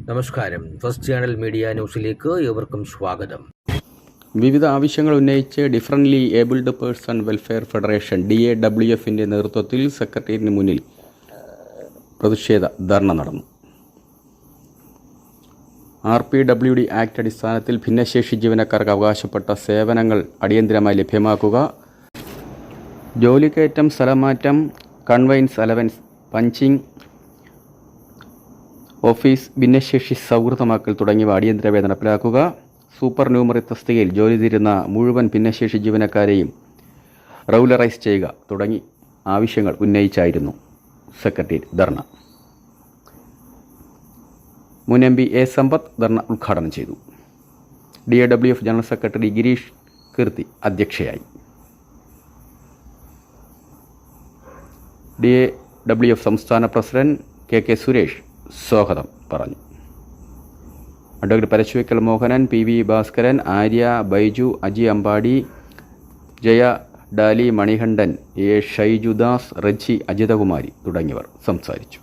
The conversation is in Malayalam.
നമസ്കാരം. ഫസ്റ്റ് ചാനൽ മീഡിയ ന്യൂസിലേക്ക് ഏവർക്കും സ്വാഗതം. വിവിധ ആവശ്യങ്ങൾ ഉന്നയിച്ച് differently abled person welfare federation DAWFിൻ്റെ നേതൃത്വത്തിൽ സെക്രട്ടേറിയറ്റിന് മുന്നിൽ പ്രതിഷേധ ധർണ നടന്നു. RPWD ആക്ട് അടിസ്ഥാനത്തിൽ ഭിന്നശേഷി ജീവനക്കാർക്ക് അവകാശപ്പെട്ട സേവനങ്ങൾ അടിയന്തരമായി ലഭ്യമാക്കുക, ജോലിക്കയറ്റം, സ്ഥലമാറ്റം, കൺവെയൻസ് അലവൻസ്, പഞ്ചിങ്, ഓഫീസ് ഭിന്നശേഷി സൗഹൃദമാക്കൽ തുടങ്ങിയവ അടിയന്തരമായി നടപ്പിലാക്കുക, സൂപ്പർ ന്യൂമറി തസ്തികയിൽ ജോലി തീരുന്ന മുഴുവൻ ഭിന്നശേഷി ജീവനക്കാരെയും റെഗുലറൈസ് ചെയ്യുക തുടങ്ങി ആവശ്യങ്ങൾ ഉന്നയിച്ചായിരുന്നു സെക്രട്ടേറിയറ്റ് ധർണ. മുൻ MP A. സമ്പത്ത് ധർണ ഉദ്ഘാടനം ചെയ്തു. DAWF general secretary Girish Keerthi അധ്യക്ഷയായി. DAWF സംസ്ഥാന പ്രസിഡന്റ് KK സുരേഷ് സ്വാഗതം പറഞ്ഞു. Advocate Parassuvaikkal Mohanan, PV Bhaskaran, Arya, Baiju, Aji Ambadi, Jaya, Dali, Manikandan, A. Shaijudas, Reji, Ajithakumari തുടങ്ങിയവർ സംസാരിച്ചു.